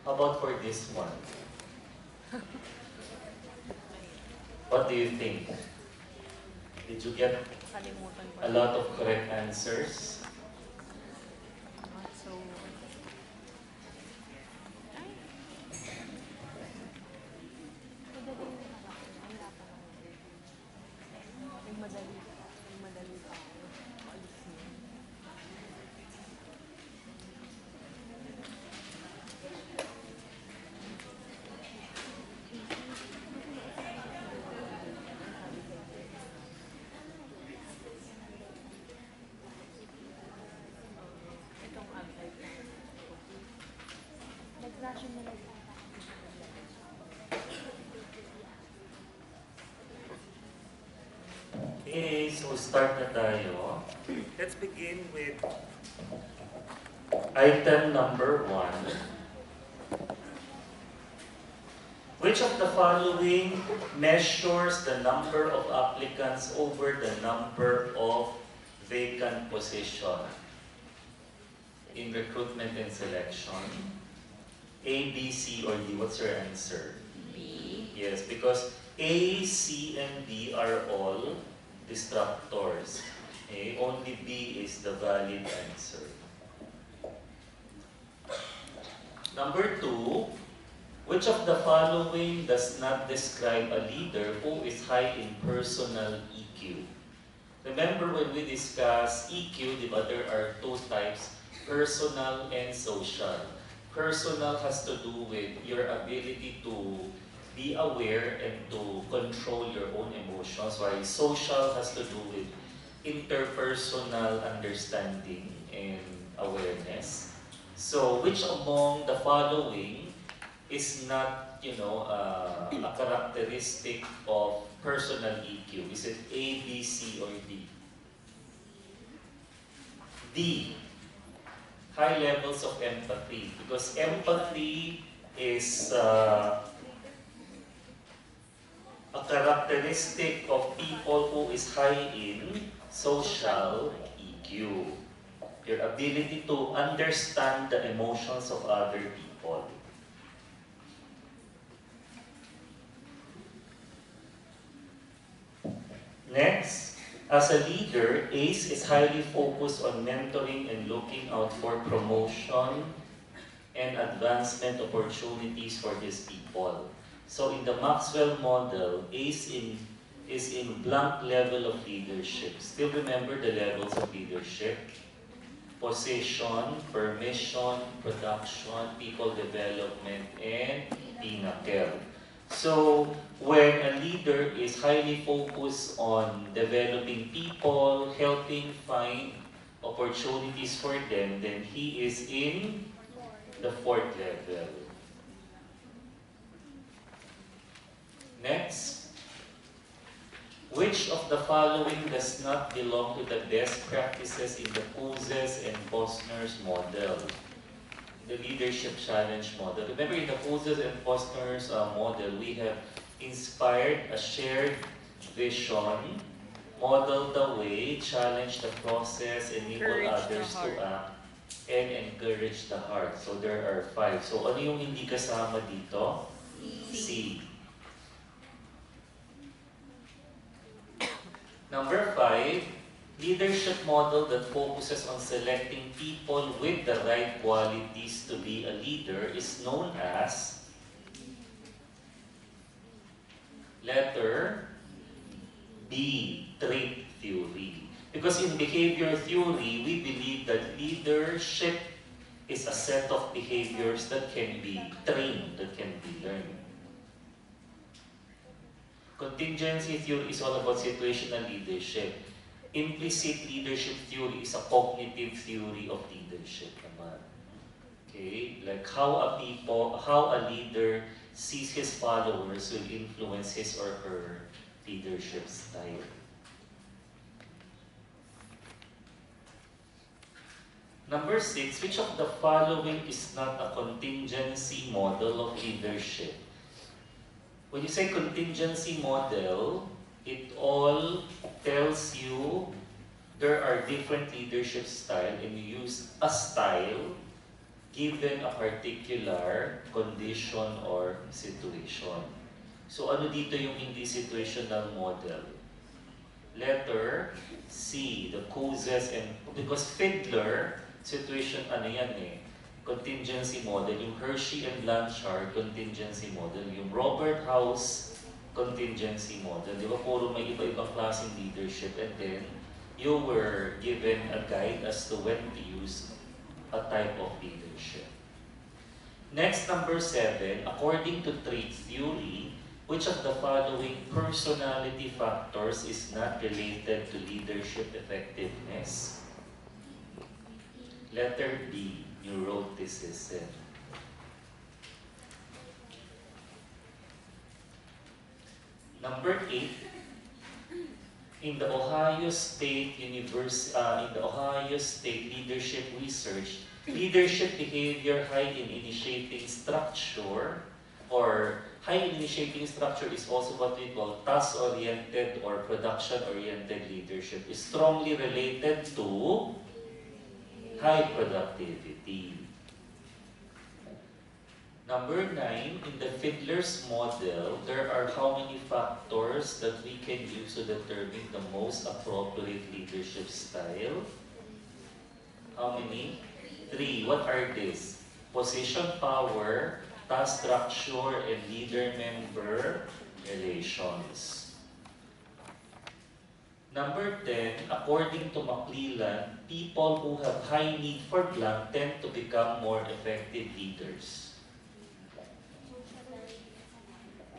How about for this one? What do you think? Did you get Kalimutan ko a na. lot of correct answers? So, ay, madali yung harap. Wala pa naman. Nagmadali pa ako. Paalis niya. Itong outside na. Nag-ration na lang. Okay, so start na tayo. Let's begin with item number 1. Which of the following measures the number of applicants over the number of vacant position in recruitment and selection? A, B, C, or D? What's your answer? B. Yes, because A, C, and D are all distractors. Okay? Only B is the valid answer. Number 2, which of the following does not describe a leader who is high in personal EQ? Remember when we discussed EQ, di ba, there are two types, personal and social. Personal has to do with your ability to be aware and to control your own emotions, while social has to do with interpersonal understanding and awareness. So, which among the following is not, a characteristic of personal EQ? Is it A, B, C, or D? D. High levels of empathy, because empathy is a characteristic of people who is high in social EQ. Your ability to understand the emotions of other people. Next, as a leader, ACE is highly focused on mentoring and looking out for promotion and advancement opportunities for his people. So in the Maxwell model, ACE is in blank level of leadership. Still remember the levels of leadership? Position, permission, production, people development, and pinnacle. So when a leader is highly focused on developing people, helping find opportunities for them, then he is in the 4th level. Next, which of the following does not belong to the best practices in the Couzes and Posner's model? The leadership challenge model. Remember, in the Couzes and Posner's model, we have inspired a shared vision, modeled the way, challenge the process, enable others to act, and encourage the heart. So there are 5. So ano yung hindi kasama dito? C. Number 5, leadership model that focuses on selecting people with the right qualities to be a leader is known as letter B, trait theory. Because in behavior theory, we believe that leadership is a set of behaviors that can be trained, that can be learned. Contingency theory is all about situational leadership. Implicit leadership theory is a cognitive theory of leadership naman. Okay? Like how a leader sees his followers will influence his or her leadership style. Number 6, which of the following is not a contingency model of leadership? When you say contingency model, it all tells you there are different leadership style and you use a style given a particular condition or situation. So ano dito yung hindi situational model? Letter C, the causes and because Fiedler, situation ano yan eh, contingency model, yung Hershey and Blanchard contingency model, yung Robert House contingency model, di ba puro may iba-ibang klaseng leadership and then you were given a guide as to when to use a type of leadership. Next, number 7, according to trait theory, which of the following personality factors is not related to leadership effectiveness? Letter B, neuroticism. Number 8, in the Ohio State Leadership Research, leadership behavior high in initiating structure, or high in initiating structure is also what we call task-oriented or production-oriented leadership, is strongly related to high productivity. Number 9, in the Fiedler's model, there are how many factors that we can use to determine the most appropriate leadership style? How many? 3. What are these? Position, power, task structure, and leader-member relations. Number 10, according to McClellan, people who have high need for blank tend to become more effective leaders.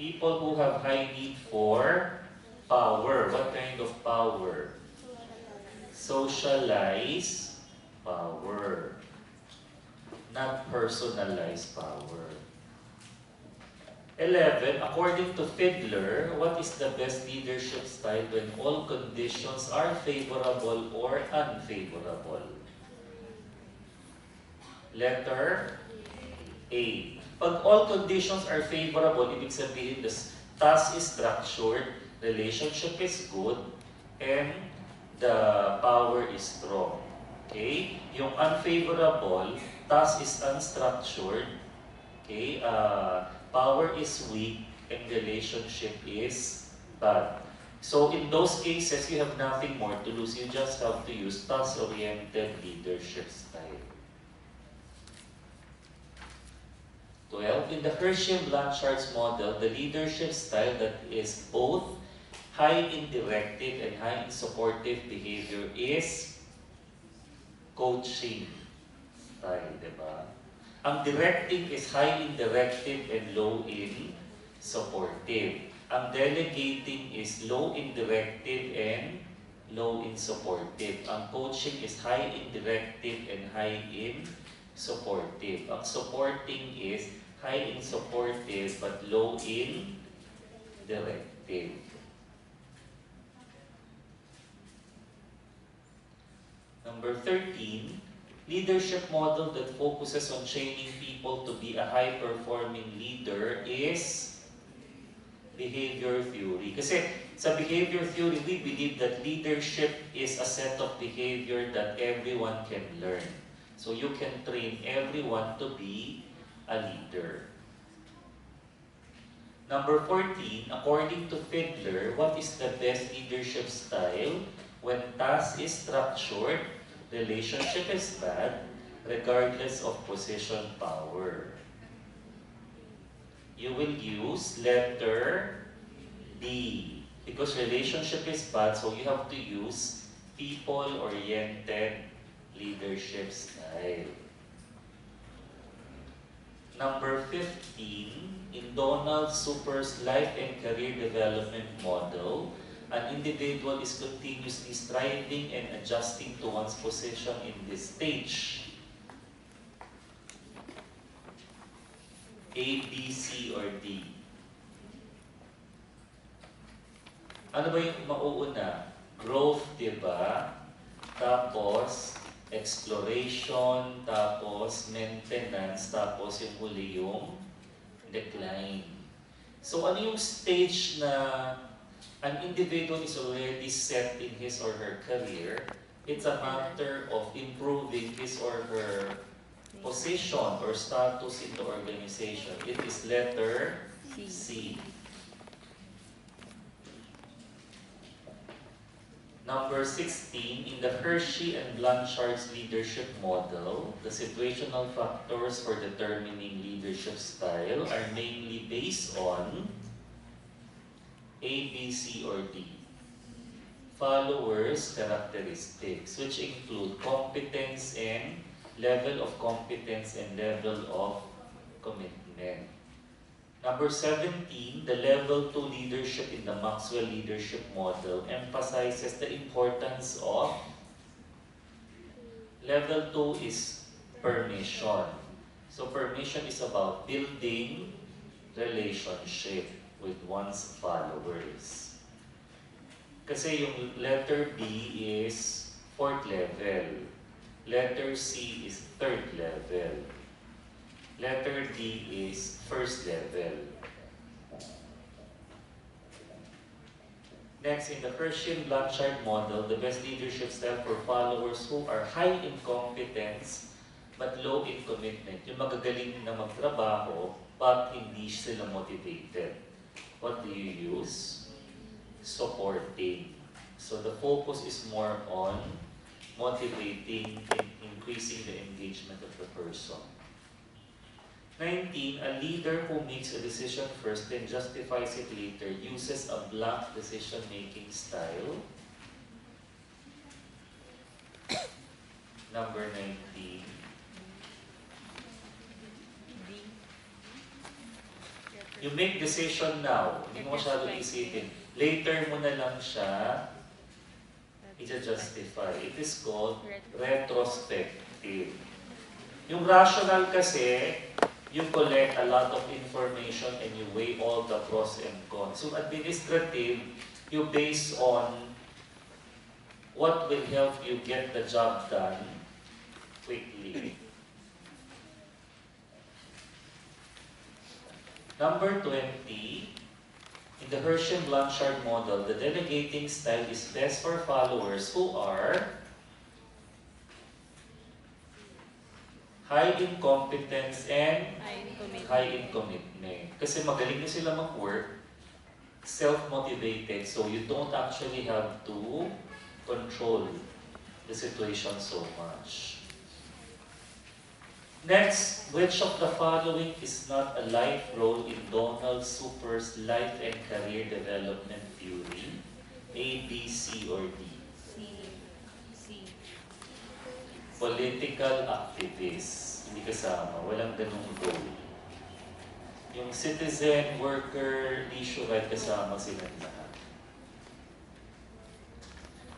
People who have high need for power. What kind of power? Socialized power. Not personalized power. 11, according to Fiedler, what is the best leadership style when all conditions are favorable or unfavorable? Letter A. Pag all conditions are favorable, ibig sabihin the task is structured, relationship is good, and the power is strong. Okay? Yung unfavorable, task is unstructured, okay? Power is weak, and relationship is bad. So in those cases, you have nothing more to lose. You just have to use task-oriented leadership style. 12. In the Hershey-Blanchard's model, the leadership style that is both high in directive and high in supportive behavior is coaching style, diba? Ang directing is high in directive and low in supportive. Ang delegating is low in directive and low in supportive. Ang coaching is high in directive and high in supportive. Ang supporting is high in supportive but low in directive. Number 13, leadership model that focuses on training people to be a high-performing leader is behavior theory. Kasi sa behavior theory, we believe that leadership is a set of behavior that everyone can learn. So you can train everyone to be a leader. Number 14, according to Fiedler, what is the best leadership style when task is structured, relationship is bad, regardless of position power? You will use letter B because relationship is bad, so you have to use people-oriented leadership style. Number 15, in Donald Super's life and career development model, an individual is continuously striving and adjusting to one's position in this stage. A, B, C, or D? Ano ba yung mauuna? Growth, diba? Tapos, exploration, tapos maintenance, tapos yung huli yung decline. So ano yung stage na an individual is already set in his or her career? It's a matter of improving his or her position or status in the organization? It is letter C. Number 16, in the Hershey and Blanchard's leadership model, the situational factors for determining leadership style are mainly based on A, B, C, or D. Followers' characteristics, which include competence and level of competence and level of commitment. Number 17, the level 2 leadership in the Maxwell leadership model emphasizes the importance of level 2 is permission. So permission is about building relationship with one's followers. Kasi yung letter B is 4th level. Letter C is 3rd level. Letter D is 1st level. Next, in the Hershey-Blanchard model, the best leadership style for followers who are high in competence but low in commitment. Yung magagaling na magtrabaho but hindi sila motivated. What do you use? Supporting. So the focus is more on motivating and increasing the engagement of the person. 19, a leader who makes a decision first then justifies it later uses a blank decision-making style. Number 19. You make decision now. Hindi mo masyadong isipin. Later mo na lang siya i-justify. It is called retrospective. Yung rational kasi, you collect a lot of information and you weigh all the pros and cons. So administrative, you base on what will help you get the job done quickly. Number 20, in the Hershey-Blanchard model, the delegating style is best for followers who are high in competence and high in commitment. Kasi magaling na sila mag-work, self-motivated, so you don't actually have to control the situation so much. Next, which of the following is not a life role in Donald Super's life and career development theory? A, B, C, or D? C. Political activist. Hindi kasama. Walang ganung role. Yung citizen, worker, issue, right, kasama sila lahat.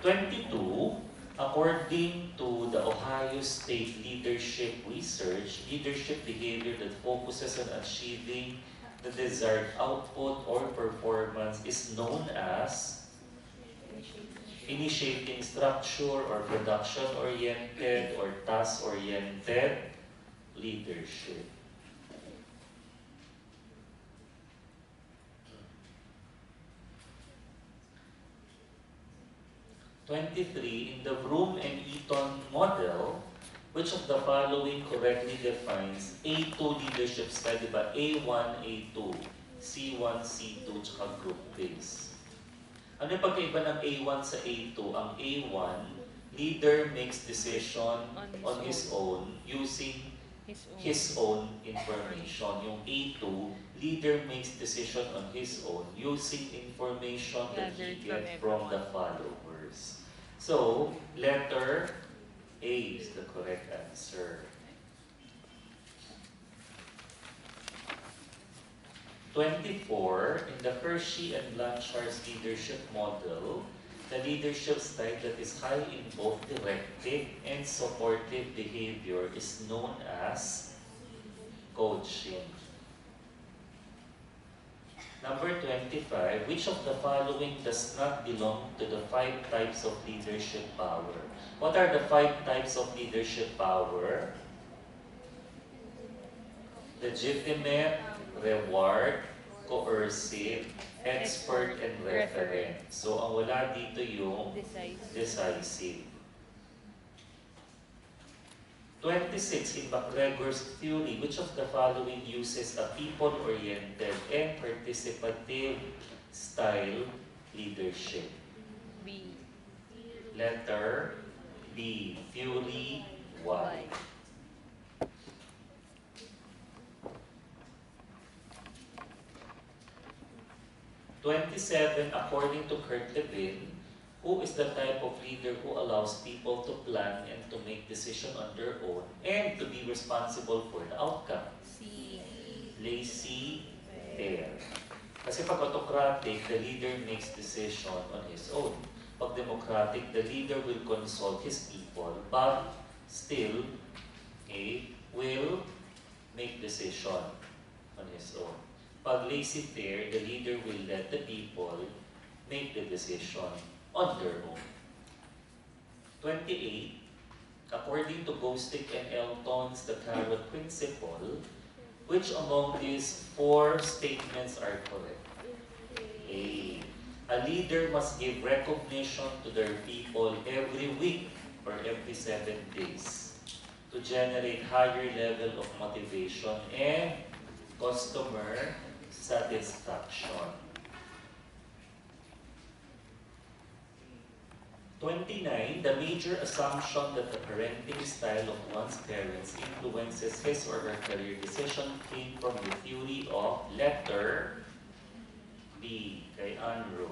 22, according to the Ohio State Leadership Research, leadership behavior that focuses on achieving the desired output or performance is known as initiating structure or production-oriented or task-oriented leadership. In the Vroom and Eaton model, which of the following correctly defines A2 leadership style? Diba? A1, A2, C1, C2, tsaka group base. Ano yung pagkaiba ng A1 sa A2? Ang A1, leader makes decision on his own using his own information. Yung A2, leader makes decision on his own using information that he gets from the followers. So, letter A is the correct answer. 24, in the Hershey and Blanchard's leadership model, the leadership style that is high in both directive and supportive behavior is known as coaching. Number 25, which of the following does not belong to the 5 types of leadership power? What are the 5 types of leadership power? Legitimate, reward, coercive, expert, and referent. So, ang wala dito yung decisive. 26, in MacGregor's theory, which of the following uses a people-oriented and participative style leadership? B. Letter B, theory Y. 27, according to Kurt Lewin, who is the type of leader who allows people to plan and to make decisions on their own and to be responsible for the outcome? C. Laissez-faire. Kasi pag autocratic, the leader makes decision on his own. Pag democratic, the leader will consult his people, but still, will make decision on his own. Pag laissez-faire, the leader will let the people make the decision on their own. 28, according to Bostick and Elton's The Carrot Principle, which among these four statements are correct? A. A leader must give recognition to their people every week or every 7 days to generate higher level of motivation and customer satisfaction. 29, the major assumption that the parenting style of one's parents influences his or her career decision came from the theory of letter B, kay Unruh.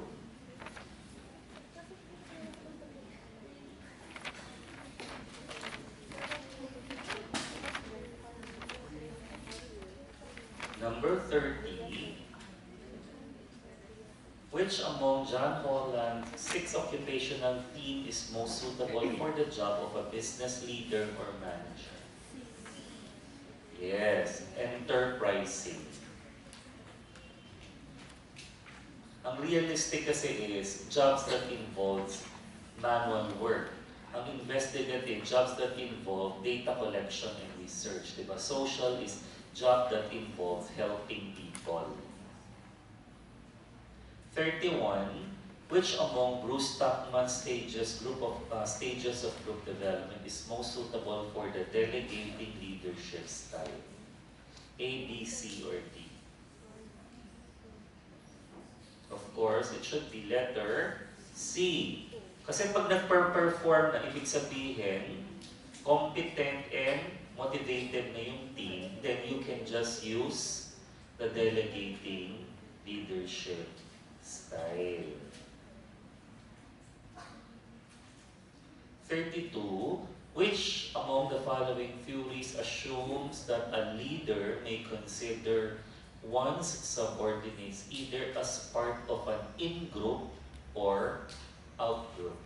Number 30, which among John Holland's 6 occupational theme is most suitable for the job of a business leader or manager? Yes, enterprising. Ang realistic kasi is jobs that involves manual work. Ang investigative, jobs that involve data collection and research. Diba? Social is job that involves helping people. 31, which among Bruce Tuckman's stages of group development is most suitable for the delegating leadership style? A, B, C, or D? Of course, it should be letter C. Kasi pag nag-perform na, ibig sabihin, competent and motivated na yung team, then you can just use the delegating leadership style. 32, which among the following theories assumes that a leader may consider one's subordinates either as part of an in-group or out-group?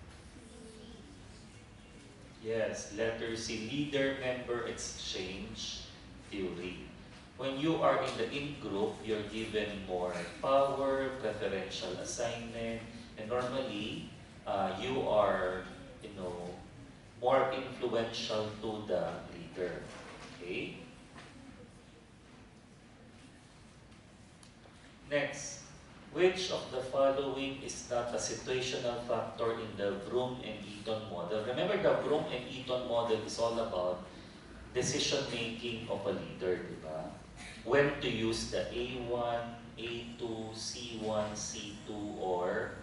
Yes, letter C, leader-member exchange theory. When you are in the in-group, you're given more power, preferential assignment, and normally, you are, more influential to the leader. Okay? Next, which of the following is not a situational factor in the Vroom and Eaton model? Remember, the Vroom and Eaton model is all about decision-making of a leader, di ba? When to use the A1, A2, C1, C2, or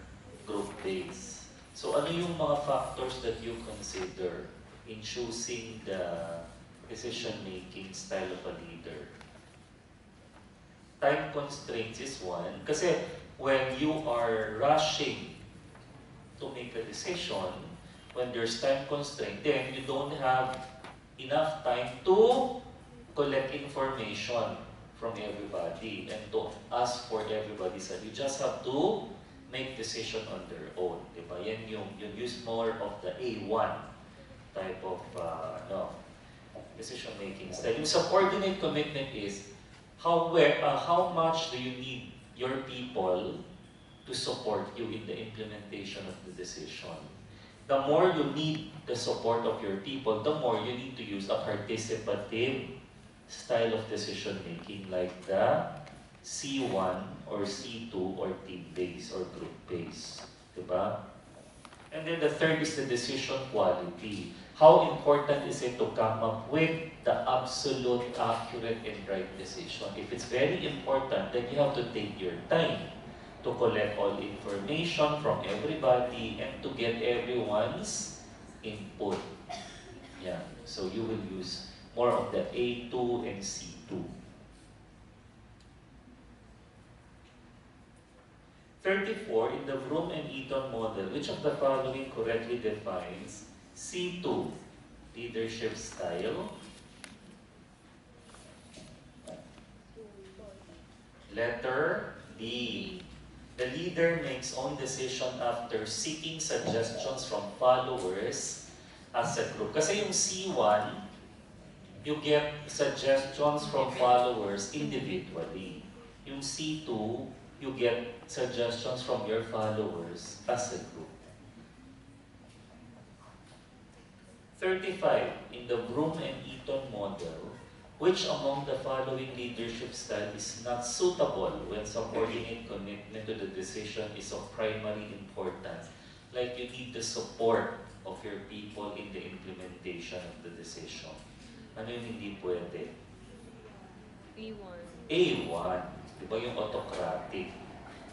group base. So ano yung mga factors that you consider in choosing the decision-making style of a leader? Time constraints is one. Kasi when you are rushing to make a decision, when there's time constraint, then you don't have enough time to collect information from everybody and to ask for everybody's help. You just have to make decision on their own. Diba? Yan yung use more of the A1 type of decision-making style. Yung subordinate commitment is how much do you need your people to support you in the implementation of the decision? The more you need the support of your people, the more you need to use a participative style of decision-making like the C1 or C2 or team-based or group-based. Diba? And then the third is the decision quality. how important is it to come up with the absolute, accurate, and right decision? If it's very important, then you have to take your time to collect all information from everybody and to get everyone's input. Yeah, so you will use more of the A2 and C2. 34, in the Vroom and Eaton model, which of the following correctly defines C2, leadership style? Letter B. The leader makes own decision after seeking suggestions from followers as a group. Kasi yung C1, you get suggestions from followers individually. Yung C2, you get suggestions from your followers as a group. 35. In the Vroom and Eaton model, which among the following leadership style is not suitable when subordinate commitment to the decision is of primary importance? Like you need the support of your people in the implementation of the decision. Ano yung hindi pwede? A1. A1. Di ba yung autocratic?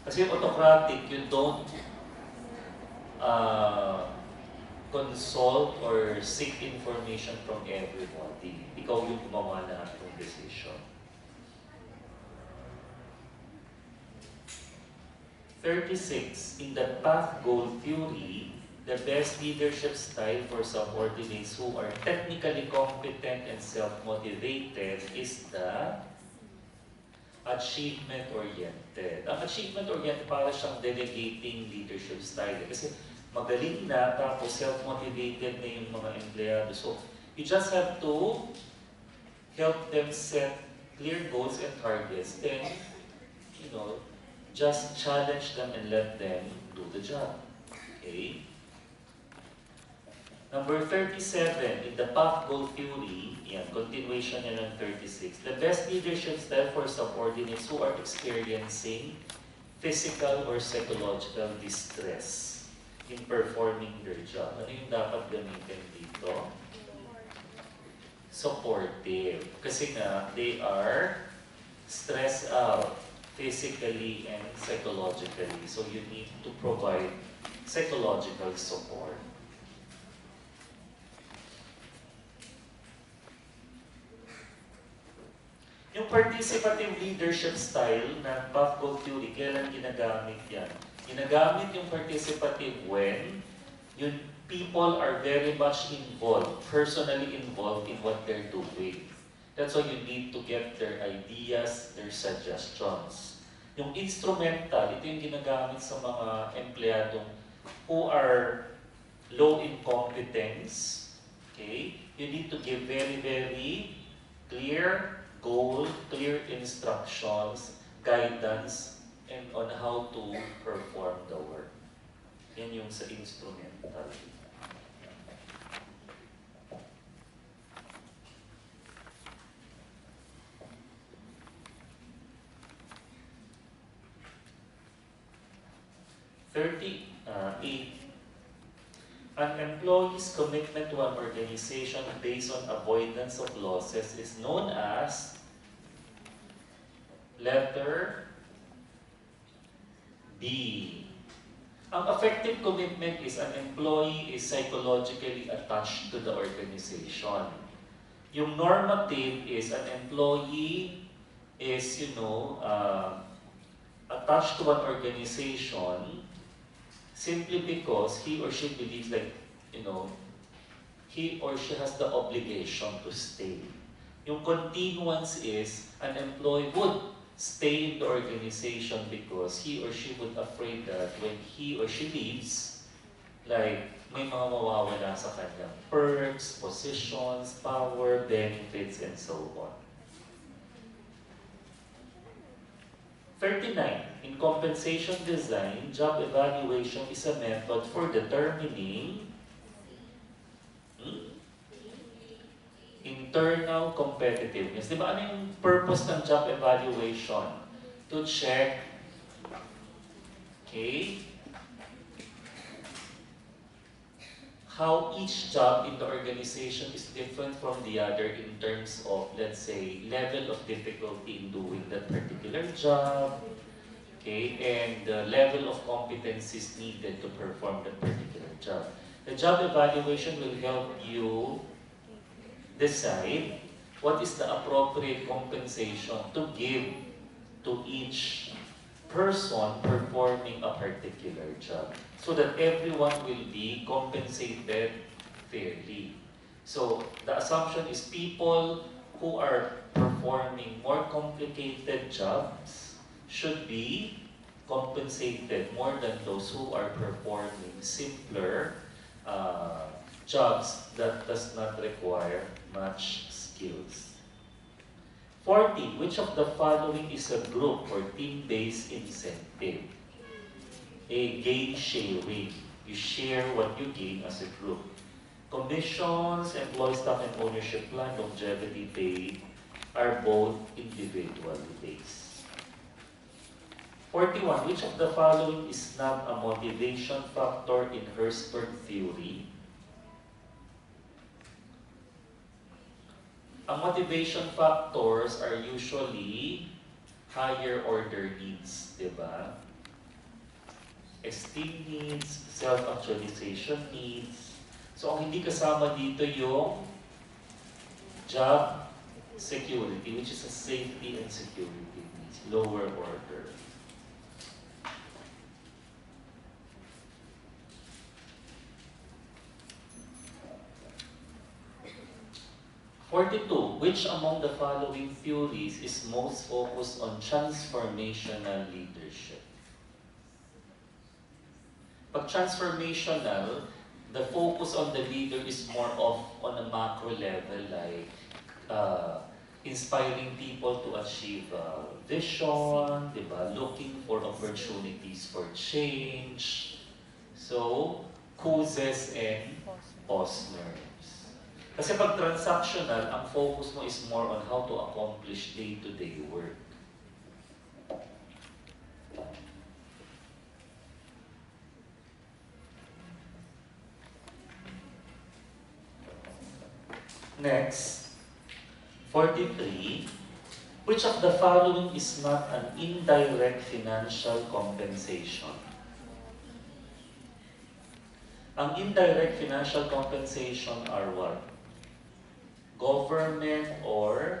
Kasi yung autocratic, you don't consult or seek information from everybody. Ikaw yung gumawa na ng decision. 36. In the path goal theory, the best leadership style for subordinates who are technically competent and self-motivated is the achievement-oriented. Ang achievement-oriented para siyang delegating leadership style. Kasi magaling na, tapos self-motivated na yung mga empleyado. So, you just have to help them set clear goals and targets. Then, just challenge them and let them do the job. Okay? Number 37, in the path goal theory, continuation yan ng 36. The best leadership style for subordinates who are experiencing physical or psychological distress in performing their job. Ano yung dapat gamitin dito? Supportive. Kasi nga, they are stressed out physically and psychologically. So you need to provide psychological support. Yung participative leadership style ng path goal theory, kailan ginagamit yan? Ginagamit yung participative when yung people are very much involved, personally involved in what they're doing. That's why you need to get their ideas, their suggestions. Yung instrumental, ito yung ginagamit sa mga empleyadong who are low in competence. Okay? You need to give very, very clear goal, clear instructions, guidance, and on how to perform the work. Yan yung sa instrumental. An employee's commitment to an organization based on avoidance of losses is known as letter B. Ang effective commitment is an employee is psychologically attached to the organization. Yung normative is an employee is, attached to an organization simply because he or she believes he or she has the obligation to stay. Yung continuance is an employee would stay in the organization because he or she would afraid that when he or she leaves, may mga mawawala sa kanyang perks, positions, power, benefits, and so on. 39. In compensation design, job evaluation is a method for determining internal competitiveness. Di ba ano yung purpose ng job evaluation? To check, how each job in the organization is different from the other in terms of, let's say, level of difficulty in doing that particular job, okay, and the level of competencies needed to perform that particular job. The job evaluation will help you decide what is the appropriate compensation to give to each person performing a particular job so that everyone will be compensated fairly. So the assumption is people who are performing more complicated jobs should be compensated more than those who are performing simpler jobs that does not require much skills. 40. Which of the following is a group or team-based incentive? A, gain sharing. You share what you gain as a group. Commissions, employee stock and ownership plan, longevity pay are both individually based. 41. Which of the following is not a motivation factor in Herzberg theory? Ang motivation factors are usually higher order needs, di ba? Esteem needs, self-actualization needs. So ang hindi kasama dito yung job security, which is a safety and security needs, lower order. Which among the following theories is most focused on transformational leadership? Pag transformational, the focus on the leader is more of on a macro level, like inspiring people to achieve vision, diba? Looking for opportunities for change. So, Cousins and Posner. Kasi pag transactional, ang focus mo is more on how to accomplish day-to-day work. Next, 43. Which of the following is not an indirect financial compensation? Ang indirect financial compensation are what? Government or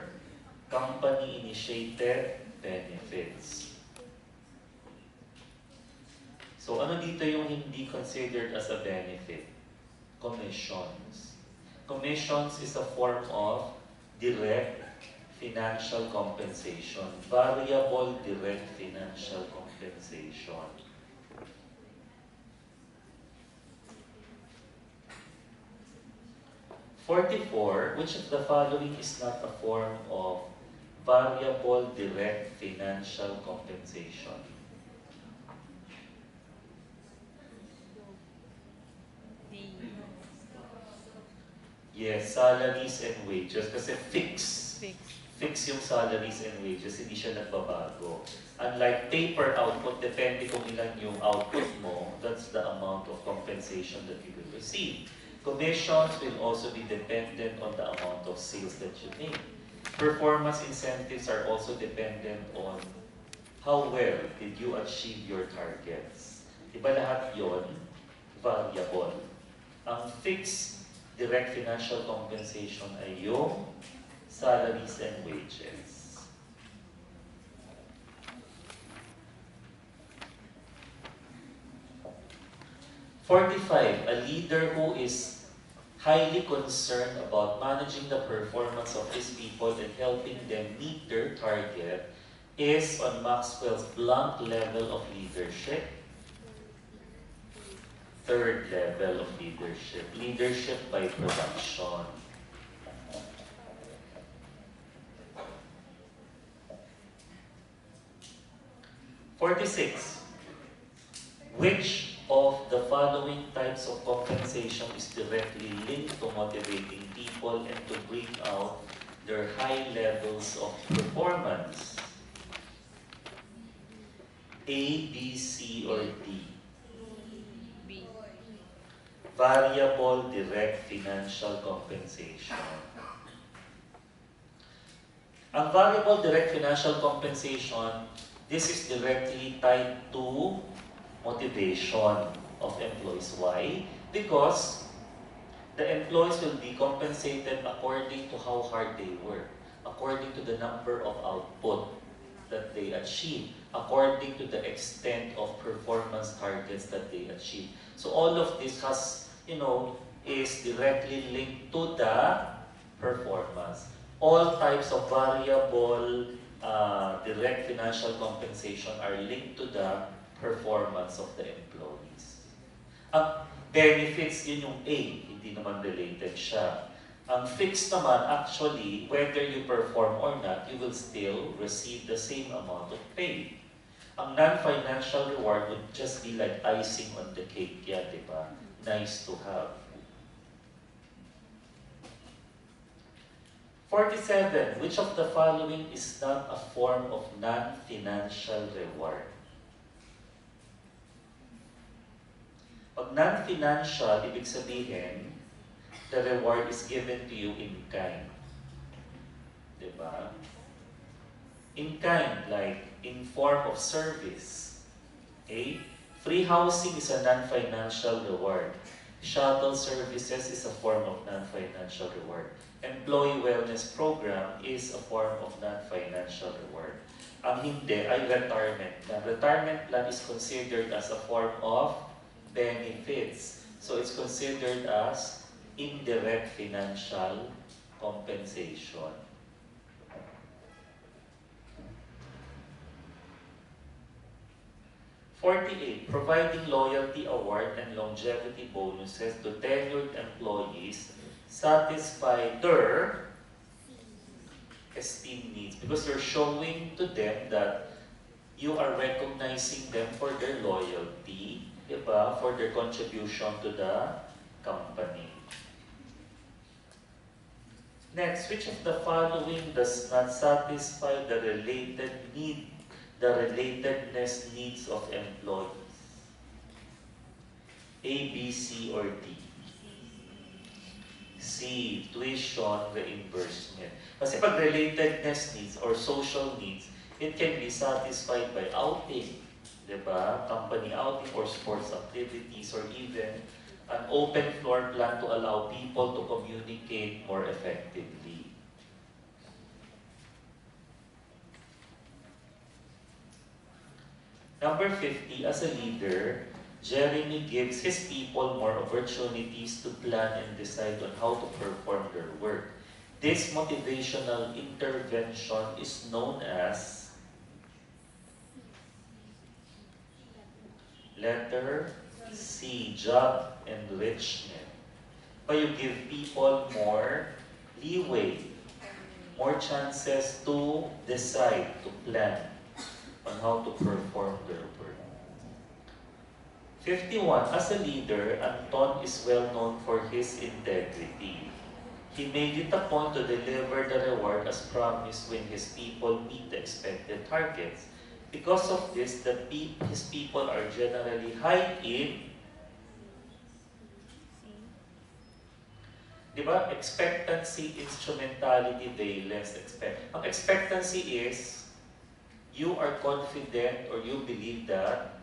company-initiated benefits. So ano dito yung hindi considered as a benefit? Commissions. Commissions is a form of direct financial compensation, variable direct financial compensation. Which of the following is not a form of variable direct financial compensation? Yes, salaries and wages. Kasi fix yung salaries and wages, hindi siya nagbabago. Unlike paper output, depende kung ilan yung output mo, that's the amount of compensation that you will receive. Commissions will also be dependent on the amount of sales that you make. Performance incentives are also dependent on how well did you achieve your targets. Diba lahat yon variable. Ang fixed direct financial compensation ay yung salaries and wages. A leader who is highly concerned about managing the performance of his people and helping them meet their target is on Maxwell's blunt level of leadership. Third level of leadership, leadership by production. Which of the following types of compensation is directly linked to motivating people and to bring out their high levels of performance? A, B, C, or D? B. variable direct financial compensation. Ang variable direct financial compensation, this is directly tied to motivation of employees. Why? Because the employees will be compensated according to how hard they work, according to the number of output that they achieve, according to the extent of performance targets that they achieve. So all of this has, is directly linked to the performance. All types of variable direct financial compensation are linked to the performance of the employees. Ang benefits, yun yung A, hindi naman related siya. Ang fixed naman, actually, whether you perform or not, you will still receive the same amount of pay. Ang non-financial reward would just be like icing on the cake, yeah, di ba? Nice to have. 47. Which of the following is not a form of non-financial reward? Pag non-financial, ibig sabihin, the reward is given to you in kind. Diba? In kind, like in form of service. Okay? Free housing is a non-financial reward. Shuttle services is a form of non-financial reward. Employee wellness program is a form of non-financial reward. Ang hindi ay retirement plan. Retirement plan is considered as a form of benefits. So it's considered as indirect financial compensation. Providing loyalty award and longevity bonuses to tenured employees satisfy their esteem needs, because you're showing to them that you are recognizing them for their loyalty, diba? For their contribution to the company. Next, which of the following does not satisfy the relatedness needs of employees? A, B, C, or D? C, tuition reimbursement. Kasi pag relatedness needs or social needs, it can be satisfied by outing, diba? Company outing or sports activities, or even an open floor plan to allow people to communicate more effectively. Number 50, as a leader, Jeremy gives his people more opportunities to plan and decide on how to perform their work. This motivational intervention is known as letter C, job enrichment. But you give people more leeway, more chances to decide, to plan on how to perform their work. 51. As a leader, Anton is well known for his integrity. He made it a point to deliver the reward as promised when his people meet the expected targets. Because of this, his people are generally high in expectancy, instrumentality, valence, Ang expectancy is you are confident or you believe that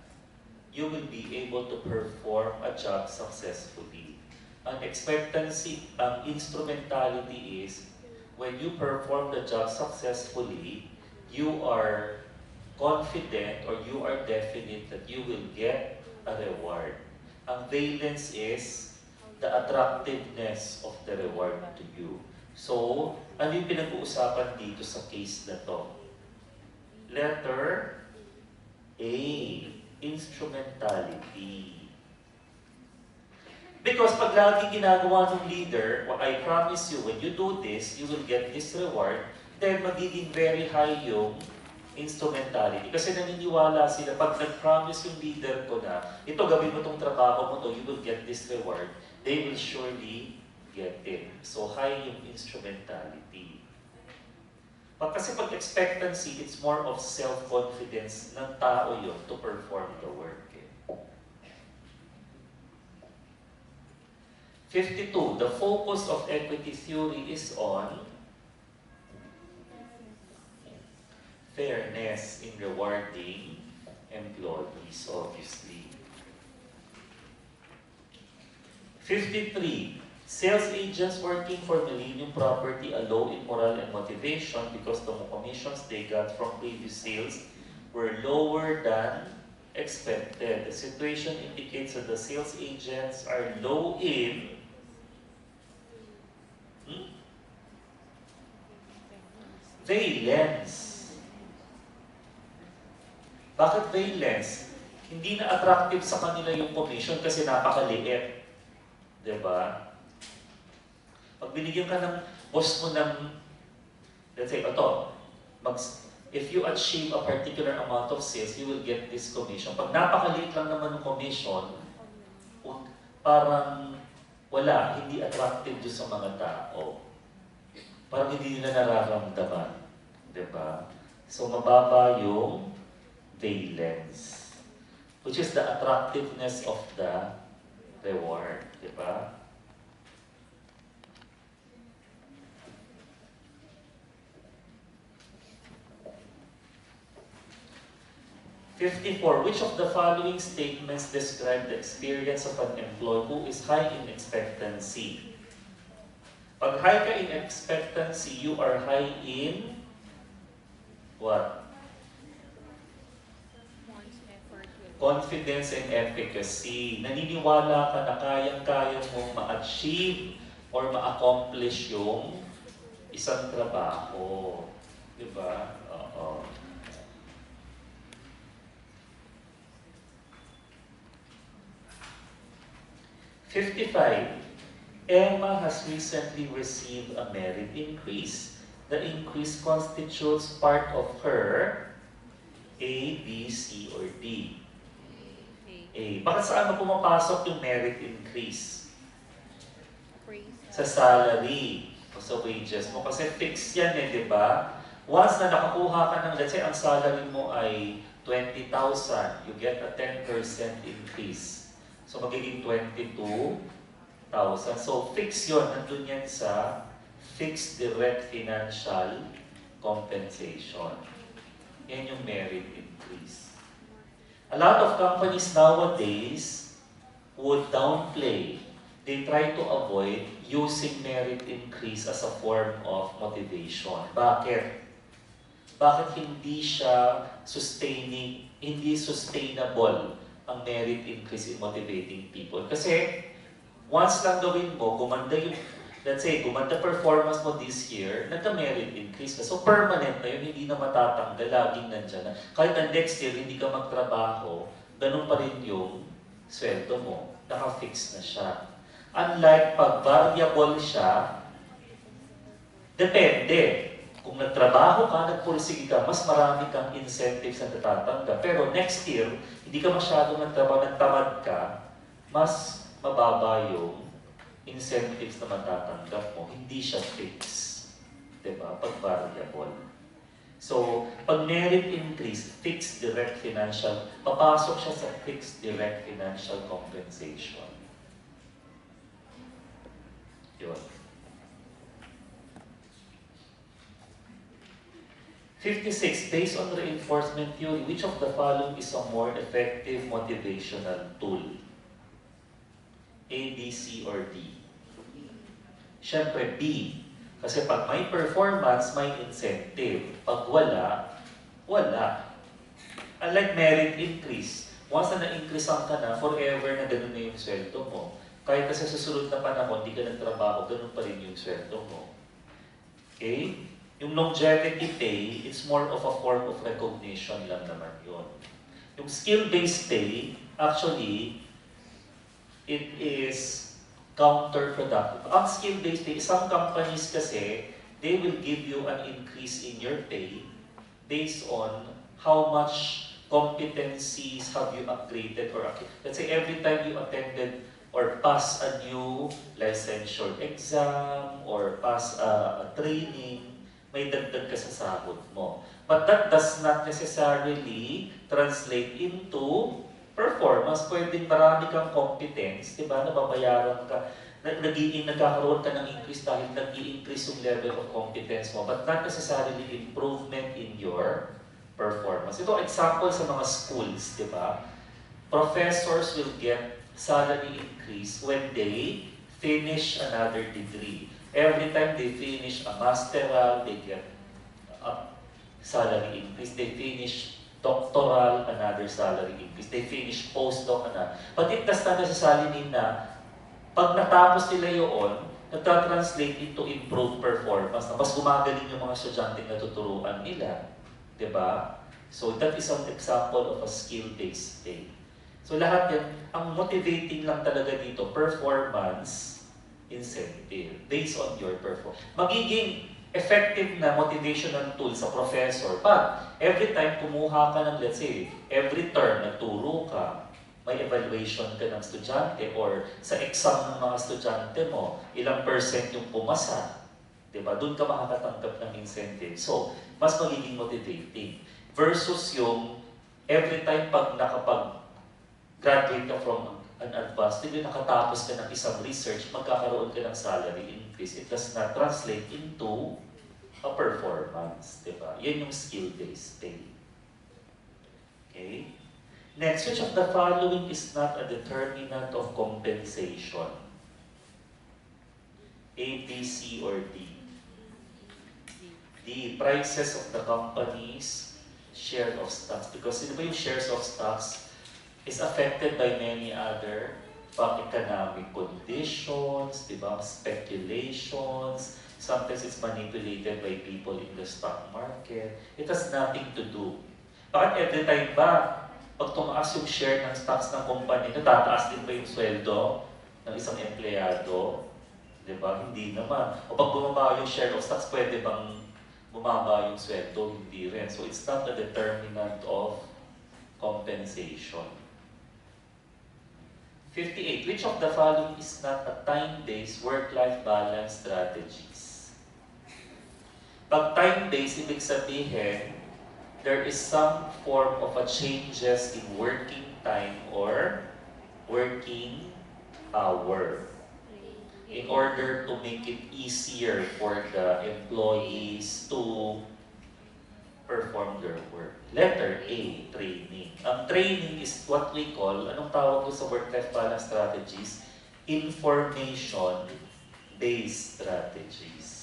you will be able to perform a job successfully. Ang expectancy, ang instrumentality is when you perform the job successfully, you are confident or you are definite that you will get a reward. Ang valence is the attractiveness of the reward to you. So, ano yung pinag-uusapan dito sa case na to? Letter A, instrumentality. Because pag lagi ginagawa ng leader, I promise you, when you do this, you will get this reward, then magiging very high yung instrumentality. Kasi naniniwala sila, pag nag-promise yung leader ko na, ito, gawin mo itong trabaho mo to, you will get this reward, they will surely get it. So, high yung instrumentality. Kasi pag expectancy, it's more of self-confidence ng tao yun to perform the work. 52, the focus of equity theory is on fairness in rewarding employees, obviously. 53, sales agents working for Millennium Property are low in morale and motivation because the commissions they got from previous sales were lower than expected. The situation indicates that the sales agents are low in valence. Bakit valence? Hindi na attractive sa kanila yung commission kasi napakaliit. Diba? Pag binigyan ka ng boss mo ng, let's say, if you achieve a particular amount of sales, you will get this commission. Pag napakaliit lang naman ng commission, parang wala, hindi attractive doon sa mga tao. Parang hindi nila nararamdaman. Diba? So, mababa yung valence, which is the attractiveness of the reward. Diba? "54. Which of the following statements describe the experience of an employee who is high in expectancy?" Pag high ka in expectancy, you are high in what? Confidence and efficacy. Naniniwala ka na kayang-kaya mong ma-achieve or ma-accomplish yung isang trabaho. Diba? Oo. "55. Emma has recently received a merit increase. The increase constitutes part of her A, B, C, or D." A. Bakit saan mo pumapasok yung merit increase? Sa salary o sa wages mo. Kasi fixed yan di ba? Once na nakakuha ka ng, let's say, ang salary mo ay 20,000, you get a 10% increase. So, magiging 22,000. So, fixed yun. Nandun yan sa fixed direct financial compensation. Yan yung merit increase. A lot of companies nowadays would downplay. They try to avoid using merit increase as a form of motivation. Bakit? Bakit hindi siya hindi sustainable ang merit increase in motivating people? Kasi once lang gawin mo, let's say, gumanda performance mo this year, nagka-merit increase ka. So permanent na yun, hindi na matatanggal, laging nandyan na. Kahit ang next year, hindi ka magtrabaho, ganun pa rin yung sweldo mo. Naka-fix na siya. Unlike pag variable siya, depende. Kung nagtrabaho ka, nagpursige ka, mas marami kang incentives na natatanggap. Pero next year, hindi ka masyadong nagtrabaho, nagtamad ka, mas mababa yung incentives na matatanggap mo, hindi siya fixed. Diba? Pag variable. So, pag merit increase, fixed direct financial, papasok siya sa fixed direct financial compensation. Yun. 56. Based on reinforcement theory, which of the following is a more effective motivational tool? A, B, C, or D? Siyempre, B. Kasi pag may performance, may incentive. Pag wala, wala. Unlike merit increase, once na na-increasean ka na, forever na ganun na yung sweldo mo. Kahit kasi sa susunod na panahon, hindi ka nagtrabaho, ganun pa rin yung sweldo mo. Okay? Yung longevity pay, it's more of a form of recognition lang naman yun. Yung skill-based pay, actually, it is counterproductive. Ang skill-based pay, some companies kasi, they will give you an increase in your pay based on how much competencies have you upgraded or let's say every time you attended or pass a new licensure exam or pass a training, may dagdag ka sa sahod mo. But that does not necessarily translate into performance. Pwedeng marami kang competence, di ba? Nababayaran ka. nagkakaroon ka ng increase dahil nag-i-increase yung level of competence mo, but not necessarily improvement in your performance. Ito example sa mga schools, di ba? Professors will get salary increase when they finish another degree. Every time they finish a masteral, they get a salary increase. They finish doctoral, another salary increase. They finish postdoc, another. But it does not necessarily mean na pag natapos nila yun, nagta-translate into improved performance na mas gumagaling yung mga estudyante na tuturuan nila. Diba? So that is an example of a skill-based pay. So lahat yan, ang motivating lang talaga dito, performance incentive, based on your performance. Magiging effective na motivational tool sa professor pag every time kumuha ka ng, let's say, every term nagturo ka, may evaluation ka ng estudyante or sa exam ng mga estudyante mo, ilang percent yung pumasa. Diba? Doon ka makakatanggap ng incentive. So, mas magiging motivating. Versus yung every time pag nakapag-graduate ka from an advanced degree, nakatapos ka ng isang research, magkakaroon ka ng salary increase. It does not translate into a performance. Diba? Yan yung skill-based pay. Okay? Next, which of the following is not a determinant of compensation? A, B, C, or D? D, prices of the company's share of stocks. Because yung shares of stocks is affected by many other economic conditions, diba? Speculations. Sometimes it's manipulated by people in the stock market. It has nothing to do. Bakit every time ba pag tumaas yung share ng stocks ng company, natataas din ba yung sweldo ng isang empleyado? Diba? Hindi naman. O pag bumaba yung share of stocks, pwede bang bumaba yung sweldo? Hindi rin. So it's not a determinant of compensation. 58. Which of the following is not a time-based work-life balance strategies? Pag time-based, ibig sabihin, there is some form of a changes in working time or working hour in order to make it easier for the employees to perform their work. Letter A, training. Ang training is what we call, anong tawag ko sa work-life balance strategies? Information-based strategies.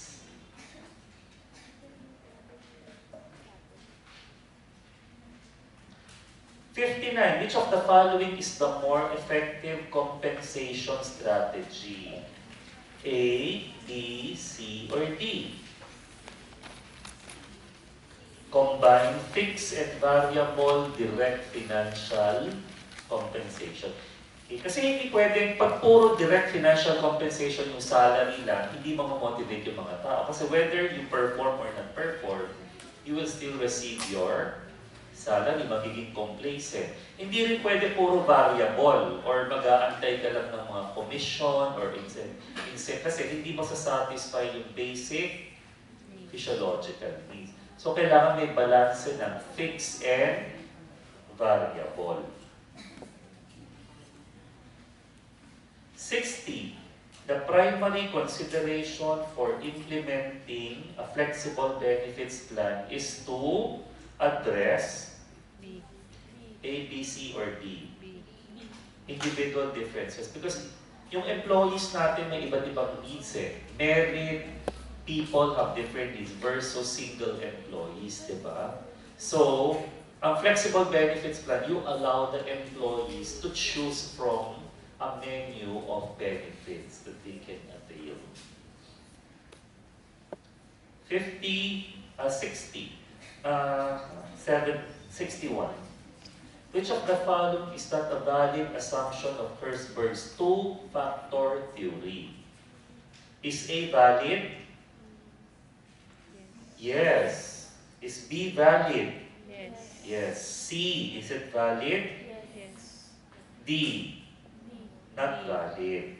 59. Which of the following is the more effective compensation strategy? A, B, C, or D? Combine fixed and variable direct financial compensation. Okay, kasi hindi pwedeng pag puro direct financial compensation yung salary lang, hindi mamamotivate yung mga tao. Kasi whether you perform or not perform, you will still receive your salary, magiging complacent. Hindi rin pwede puro variable or mag-aantay ka lang ng mga commission or incentive. Kasi hindi masasatisfy yung basic physiological needs. So, kailangan may balance ng fixed and variable. 60. The primary consideration for implementing a flexible benefits plan is to address A, B, C, or D. Individual differences. Because yung employees natin may iba't ibang needs eh. Married people have different needs versus single employees, di ba? So, ang flexible benefits plan, you allow the employees to choose from a menu of benefits that they can avail. 61. Which of the following is not a valid assumption of Herzberg's two-factor theory? Is A valid? Yes. Is B valid? Yes. Yes. C, is it valid? Yes. D, not valid.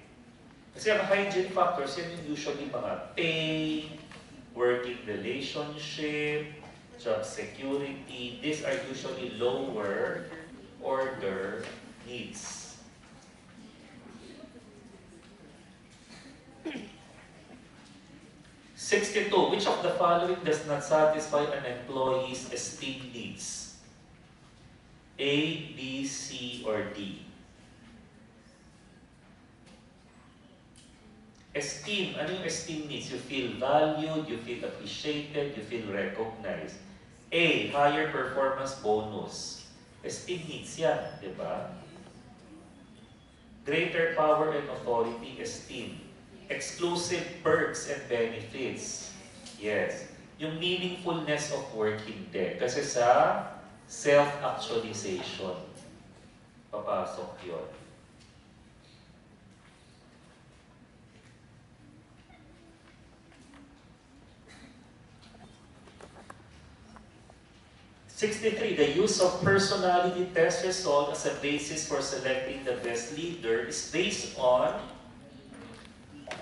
Kasi ang hygiene factors, yan yung usually mga pay, working relationship, job security. These are usually lower order needs. 62. Which of the following does not satisfy an employee's esteem needs? A, B, C, or D? Esteem. Ano yung esteem needs? You feel valued, you feel appreciated, you feel recognized. A, higher performance bonus. Esteem needs yan, di ba? Greater power and authority, esteem. Exclusive perks and benefits. Yes. Yung meaningfulness of work, hindi. Kasi sa self-actualization, papasok yun. The use of personality test result as a basis for selecting the best leader is based on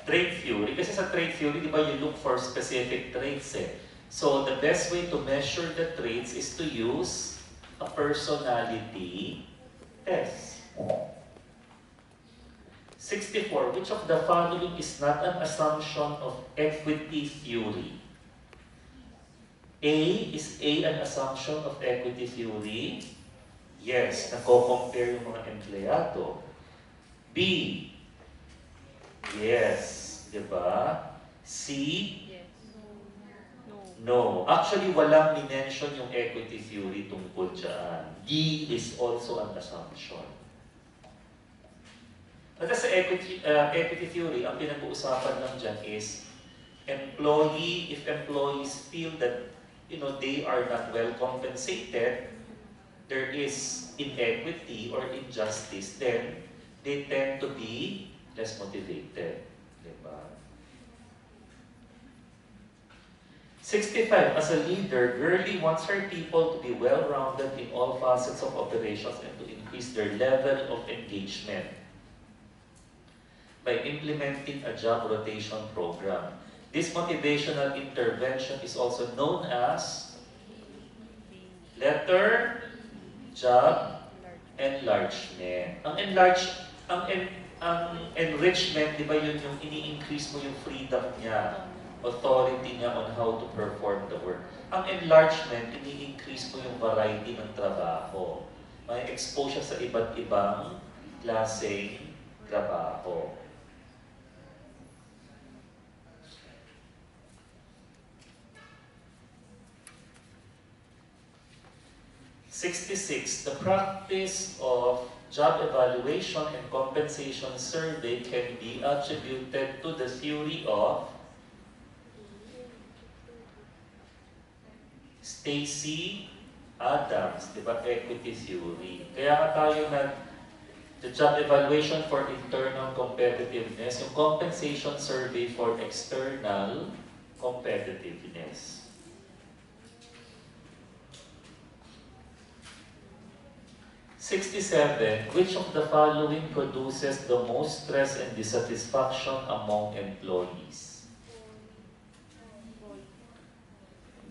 trait theory. Kasi sa trait theory, di ba, you look for specific traits eh. So, the best way to measure the traits is to use a personality test. 64. Which of the following is not an assumption of equity theory? A, is A an assumption of equity theory? Yes, nako-compare yung mga empleyado. B, yes, di ba? C, Yes. no. No. Actually, walang minention yung equity theory tungkol dyan. D is also an assumption. At sa equity theory, ang pinag-uusapan lang dyan is if employees feel that they are not well compensated, there is inequity or injustice, then they tend to be less motivated. Diba? 65. As a leader, Gurley wants her people to be well-rounded in all facets of operations and to increase their level of engagement by implementing a job rotation program. This motivational intervention is also known as letter, job, enlargement. Ang enrichment, di ba yun yung ini-increase mo yung freedom niya, authority niya on how to perform the work. Ang enlargement, ini-increase mo yung variety ng trabaho. May exposure sa iba't ibang klaseng trabaho. 66. The practice of job evaluation and compensation survey can be attributed to the theory of Stacy Adams, di ba? Equity theory. Kaya nga tayo the job evaluation for internal competitiveness, yung compensation survey for external competitiveness. 67. Which of the following produces the most stress and dissatisfaction among employees?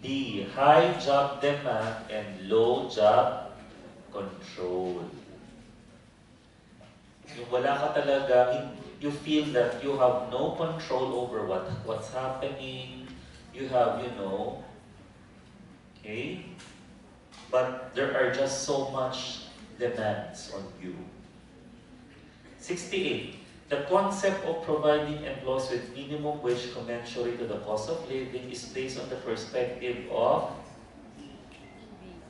D. High job demand and low job control. Yung wala ka talaga, you feel that you have no control over what's happening. You have, okay? But there are just so much demands on you. 68. The concept of providing employees with minimum wage commensurate to the cost of living is based on the perspective of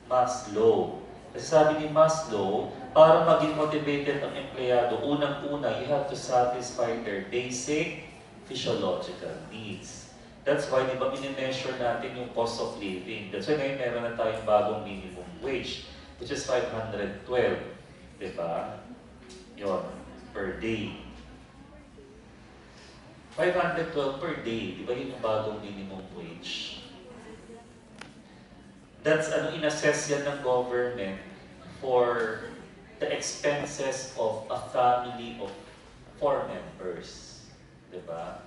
Maslow. Kasi sabi ni Maslow, para maging motivated ang empleyado, unang-una, you have to satisfy their basic physiological needs. That's why, di ba, minimeasure natin yung cost of living. That's why ngayon meron na tayong bagong minimum wage, which is 512, di ba? Yun, per day. 512 per day, di ba yun yung bagong minimum wage? That's in-assess yan ng government for the expenses of a family of 4 members. Di ba?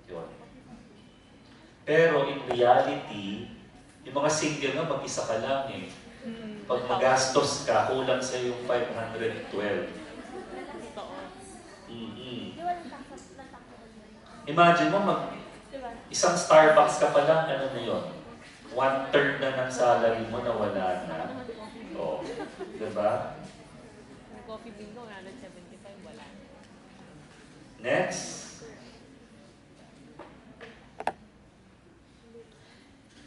Yun. Pero in reality, yung mga single nga, mag-isa ka lang eh. Pag magastos ka, kulang sa yung 512. Imagine mo, Isang Starbucks ka pa lang, ano na yun? 1/3 na ng salary mo na wala na. O, diba? Yung coffee bean ko, 175, wala. Next.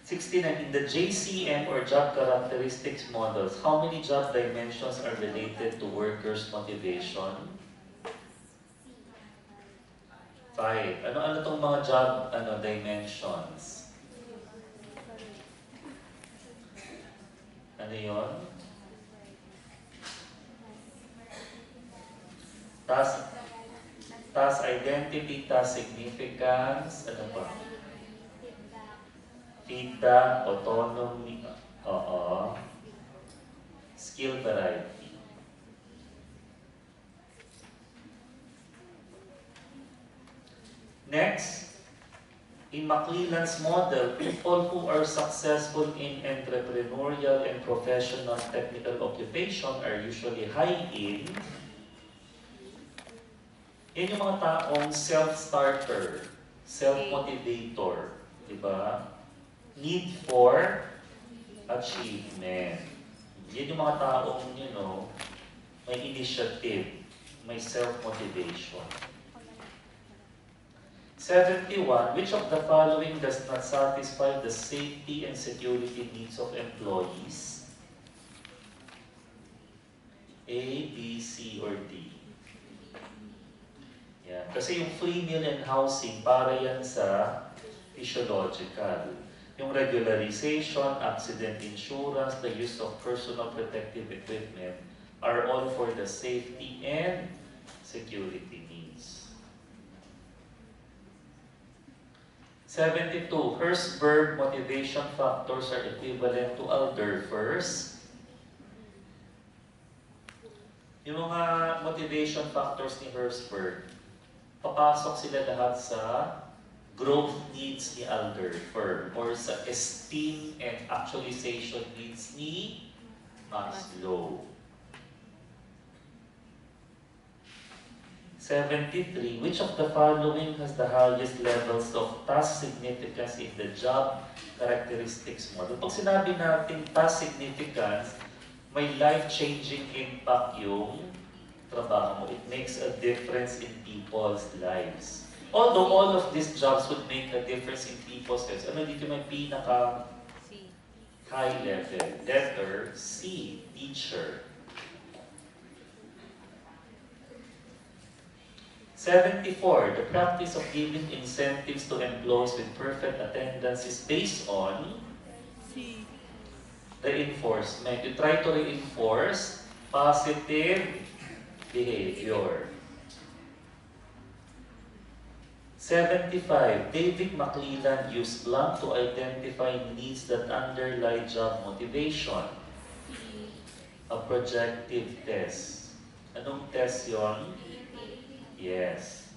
69. In the JCM or job characteristics models, how many job dimensions are related to workers' motivation? 5. Ano tong mga job dimensions? Ano yun? Task identity, task significance, ano pa? Feedback, autonomy, skill variety. Next, in McClelland's model, people who are successful in entrepreneurial and professional technical occupation are usually high in. Yan yung mga taong self-starter, self-motivator, di ba? Need for achievement. Yan yung mga taong, may initiative, may self-motivation. 71. Which of the following does not satisfy the safety and security needs of employees? A, B, C, or D? Yan. Kasi yung free meal and housing, para yan sa physiological. Yung regularization, accident insurance, the use of personal protective equipment are all for the safety and security needs. 72. Herzberg motivation factors are equivalent to Alderfer's. Yung mga motivation factors ni Herzberg, papasok sila lahat sa growth needs ni Alderfer or sa esteem and actualization needs ni Maslow. 73. Which of the following has the highest levels of task significance in the job characteristics model? Pag sinabi natin task significance, may life-changing impact yung trabaho mo. It makes a difference in people's lives. Although all of these jobs would make a difference in people's lives, ano dito may pinaka high level? Letter C, teacher. 74. The practice of giving incentives to employees with perfect attendance is based on reinforcement. You try to reinforce positive behavior. 75. David McClelland used blank to identify needs that underlie job motivation. A projective test. Anong test yon? Yes.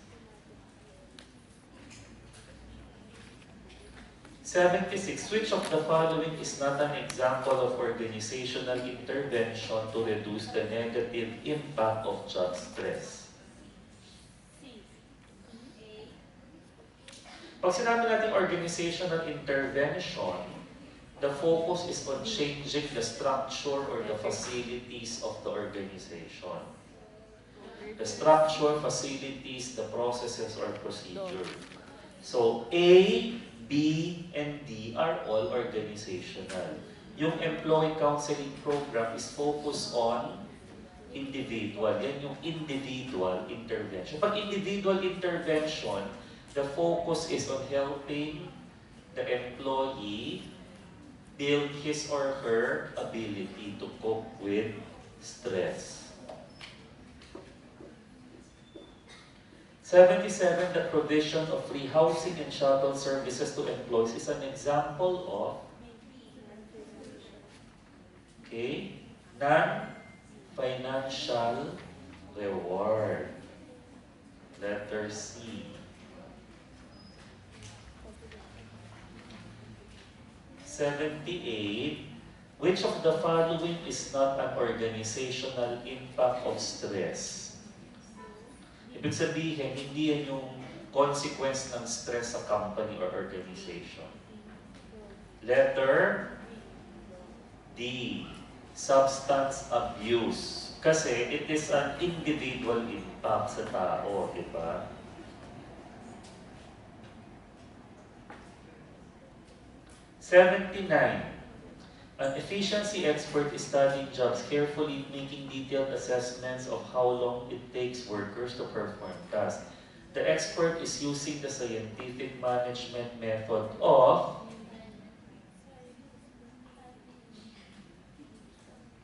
76. Which of the following is not an example of organizational intervention to reduce the negative impact of job stress? Pag sinabi natin organizational intervention, the focus is on changing the structure or the facilities of the organization. The structure, facilities, the processes, or procedure. So, A, B, and D are all organizational. Yung employee counseling program is focused on individual. Yan yung individual intervention. Pag individual intervention, the focus is on helping the employee build his or her ability to cope with stress. 77. The provision of free housing and shuttle services to employees is an example of non-financial reward. Letter C. 78. Which of the following is not an organizational impact of stress? Ibig sabihin, hindi yan yung consequence ng stress sa company or organization. Letter D, substance abuse. Kasi it is an individual impact sa tao, di ba? '79. An efficiency expert is studying jobs carefully, making detailed assessments of how long it takes workers to perform tasks. The expert is using the scientific management method of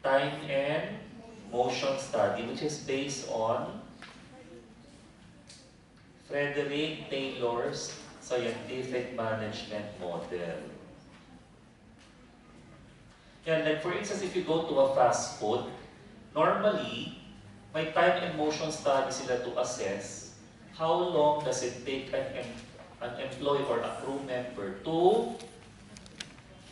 time and motion study, which is based on Frederick Taylor's scientific management model. Yan, like for instance, if you go to a fast food, normally, may time and motion study sila to assess how long does it take an employee or a crew member to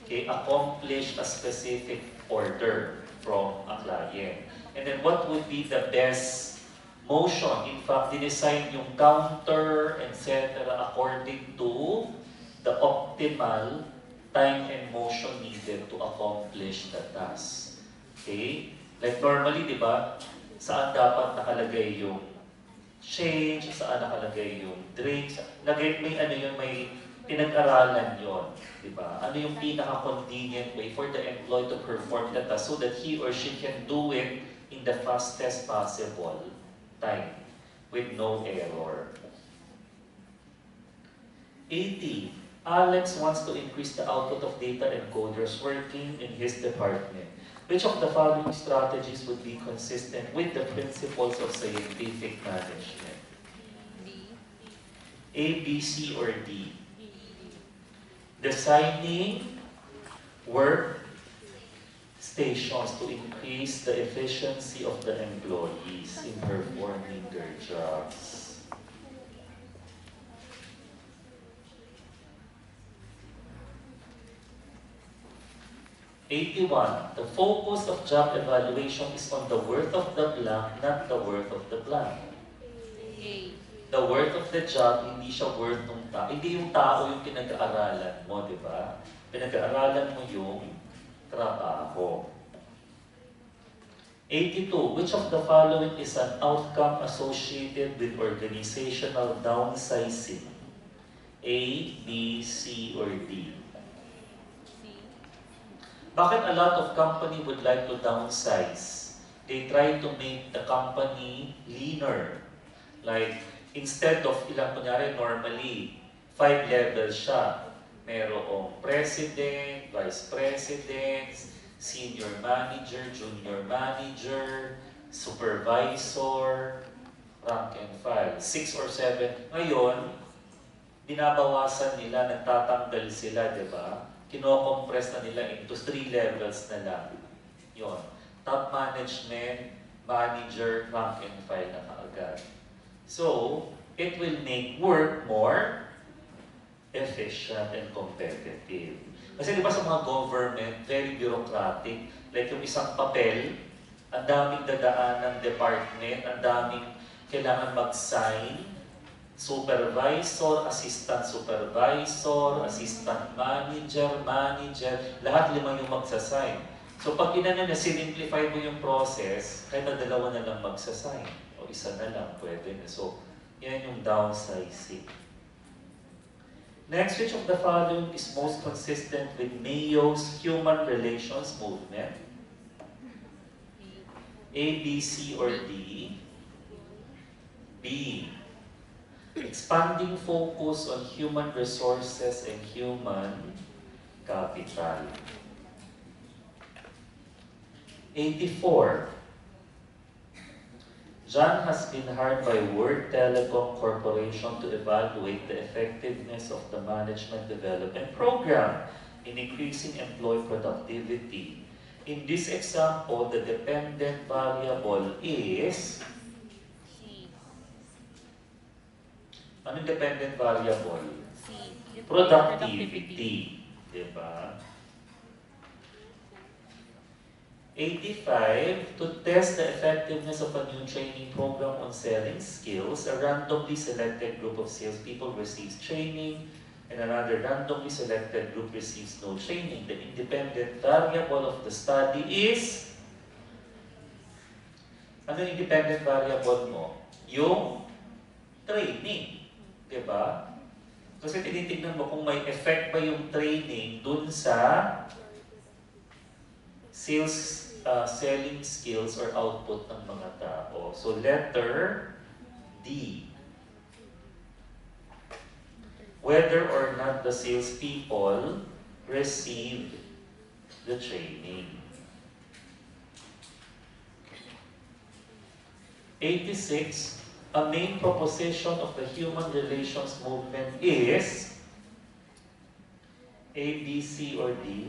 accomplish a specific order from a client. And then what would be the best motion? In fact, dinesign yung counter, etc. according to the optimal time and motion needed to accomplish the task. Okay? Like normally, di ba, saan dapat nakalagay yung change, saan nakalagay yung drinks, may ano yun, may pinag-aralan yon, di ba? Ano yung pinaka-convenient way for the employee to perform the task so that he or she can do it in the fastest possible time with no error. 80. Alex wants to increase the output of data encoders working in his department. Which of the following strategies would be consistent with the principles of scientific management? A, B, C, or D? Designing work stations to increase the efficiency of the employees in performing their jobs. 81. The focus of job evaluation is on the worth of the blank, not the worth of the blank. The worth of the job, hindi siya worth ng tao. Hindi yung tao yung pinag-aaralan mo, di ba? Pinag-aaralan mo yung trabaho. 82. Which of the following is an outcome associated with organizational downsizing? A, B, C, or D? Bakit a lot of company would like to downsize? They try to make the company leaner. Like, instead of ilang kunyari, normally, 5 levels siya. Merong president, vice president, senior manager, junior manager, supervisor, rank and file. 6 or 7. Ngayon, binabawasan nila, nagtatanggal sila, di ba? Kino-compress na nila into 3 levels na lang. Yun. Top management, manager, rank and file na kaagad. So, it will make work more efficient and competitive. Kasi di ba sa mga government, very bureaucratic. Like yung isang papel, ang daming dadaan ng department, ang daming kailangan mag-sign. Supervisor, assistant supervisor, assistant manager, lahat 5 yung magsasign. So pag inano na sinimplify mo yung process, kahit na 2 na lang magsasign, o 1 na lang, pwede na. So, yan yung downsizing. Next, which of the following is most consistent with Mayo's human relations movement? A, B, C, or D? B. Expanding focus on human resources and human capital. 84. John has been hired by Word Telecom Corporation to evaluate the effectiveness of the management development program in increasing employee productivity. In this example, the dependent variable is anong dependent variable? Productivity. Diba? 85, to test the effectiveness of a new training program on selling skills, a randomly selected group of salespeople receives training and another randomly selected group receives no training. The independent variable of the study is, ano yung independent variable mo? Yung training. Diba? Kasi tinitignan mo kung may effect ba yung training dun sa selling skills or output ng mga tao. So letter D. Whether or not the salespeople received the training. 86. A main proposition of the human relations movement is A, B, C, or D?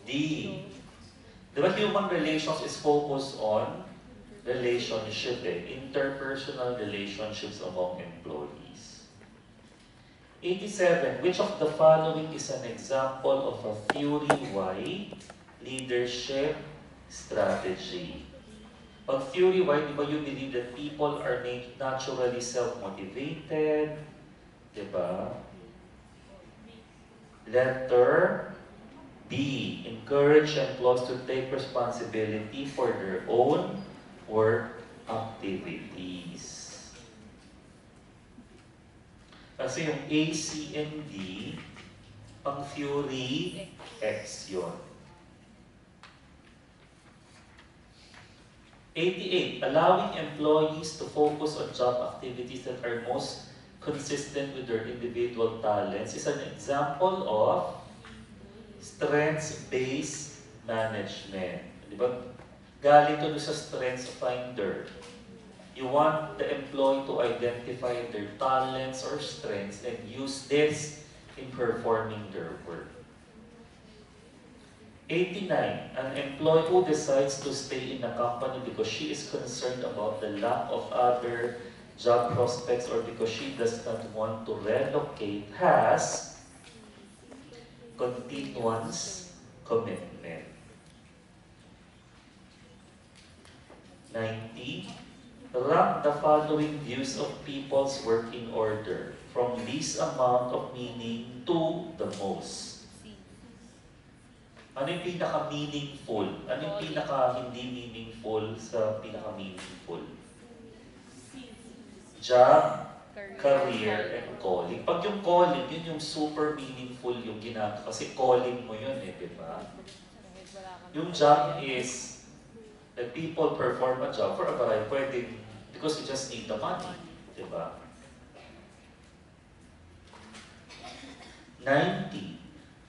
D. Diba human relations is focused on relationship, interpersonal relationships among employees. 87. Which of the following is an example of a Theory Y leadership strategy? Pag Theory Y, di ba you believe that people are naturally self-motivated? Di ba? Letter B. Encourage employees to take responsibility for their own work activities. Kasi yung A, C, and D, pang Theory X yun. 88. Allowing employees to focus on job activities that are most consistent with their individual talents is an example of strengths-based management. Di ba? Galing to sa strengths finder. You want the employee to identify their talents or strengths and use this in performing their work. 89. An employee who decides to stay in a company because she is concerned about the lack of other job prospects or because she does not want to relocate has continuance commitment. 90. Rank the following views of people's work in order from least amount of meaning to the most. Ano yung pinaka-meaningful? Ano yung pinaka-hindi meaningful sa pinaka-meaningful? Job, career, and calling. Pag yung calling, yun yung super meaningful yung ginagawa. Kasi calling mo yun di ba? Yung job is that people perform a job for a variety. Pwede, because you just need the money. Di ba? 90.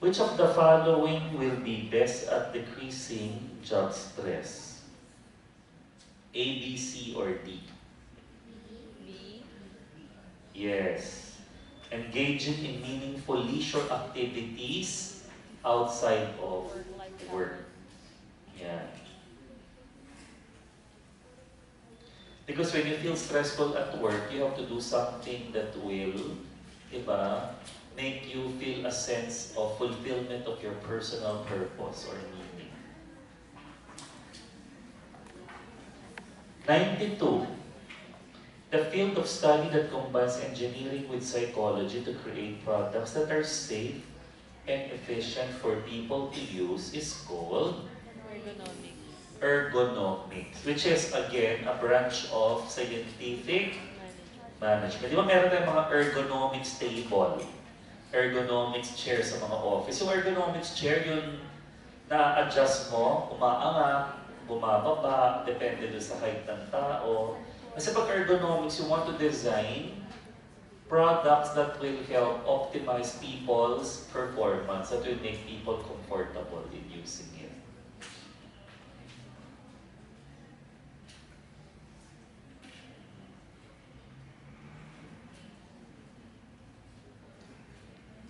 Which of the following will be best at decreasing job stress? A, B, C, or D? B. Yes. Engaging in meaningful leisure activities outside of work. Yeah. Because when you feel stressful at work, you have to do something that will, diba, make you feel a sense of fulfillment of your personal purpose or meaning. 92. The field of study that combines engineering with psychology to create products that are safe and efficient for people to use is called ergonomics, which is again a branch of scientific management. Di ba meron tayong mga ergonomics table, ergonomics chair sa mga office? Yung ergonomics chair, yun na-adjust mo, umaangat, bumababa, depende doon sa height ng tao. Kasi pag ergonomics, you want to design products that will help optimize people's performance, that will make people comfortable in using it.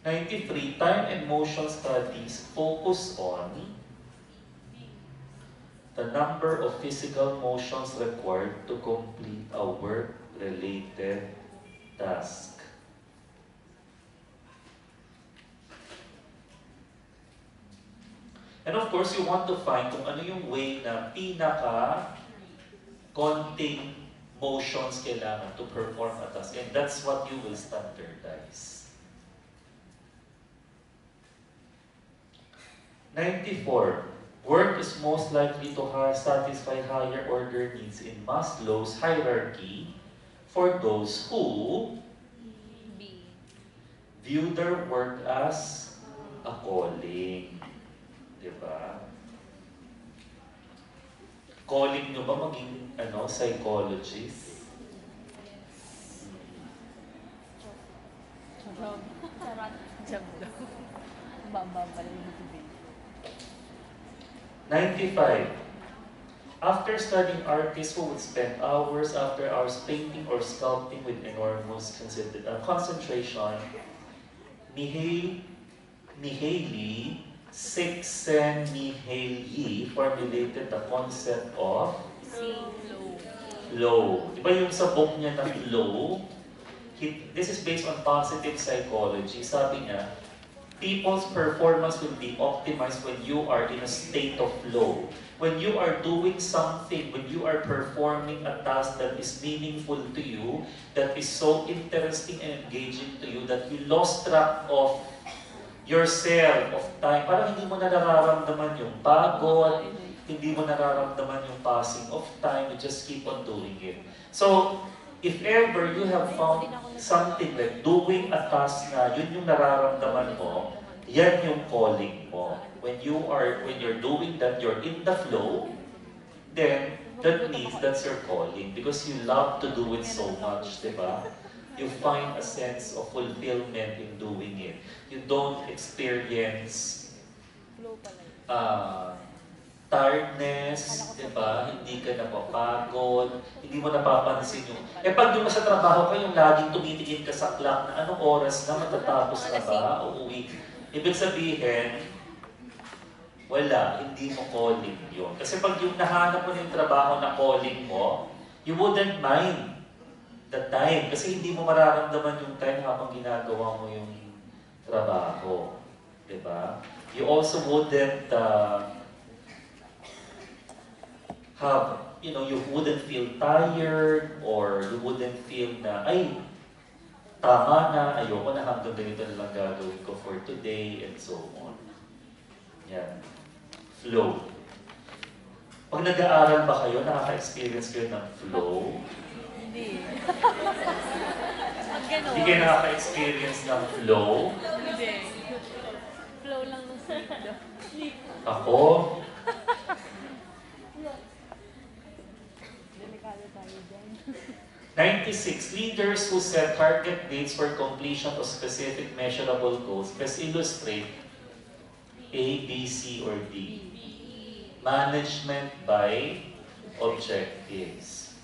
'93, time and motion studies focus on the number of physical motions required to complete a work-related task. And of course, you want to find kung ano yung way na konting motions kailangan to perform a task. And that's what you will standardize. 94. Work is most likely to satisfy higher order needs in Maslow's hierarchy for those who B. view their work as a calling. Diba? Calling nyo ba maging psychologist? Job. Sarap. Job daw. Baba pala yung motivation. 95. After studying artists who would spend hours after hours painting or sculpting with enormous concentration, Mihaly Csikszentmihalyi formulated the concept of flow. Diba yung sa book niya na flow? This is based on positive psychology. Sabi niya, people's performance will be optimized when you are in a state of flow. When you are doing something, when you are performing a task that is meaningful to you, that is so interesting and engaging to you, that you lost track of yourself, of time. Parang hindi mo na nararamdaman yung pagod, hindi mo nararamdaman yung passing of time, you just keep on doing it. So, if ever you have found something like doing a task na yun yung nararamdaman mo, yan yung calling mo. When you're doing that, you're in the flow, then that means that's your calling because you love to do it so much, di ba? You find a sense of fulfillment in doing it. You don't experience tiredness, di ba? Hindi ka napapagod, hindi mo napapansin yung... pag yung sa trabaho ka, yung laging tumitingin ka sa clock na anong oras na matatapos na ba, uuwi. Ibig sabihin, wala, hindi mo calling yun. Kasi pag yung nahanap mo yung trabaho na calling mo, you wouldn't mind the time. Kasi hindi mo mararamdaman yung time habang ginagawa mo yung trabaho. Di ba? You also wouldn't you wouldn't feel tired or you wouldn't feel na, ay, tama na, ayoko na hanggang ganito na lang gagawin ko for today and so on. Yan. Flow. Pag nag-aaral ba kayo, nakaka-experience kayo ng flow? Hindi. Pag gano'n. Hindi kayo nakaka-experience ng flow? Hindi. Flow lang ng slido. Ako? Delikado tayo dyan. 96. Leaders who set target dates for completion of specific measurable goals. Let's illustrate A, B, C, or D. Management by objectives.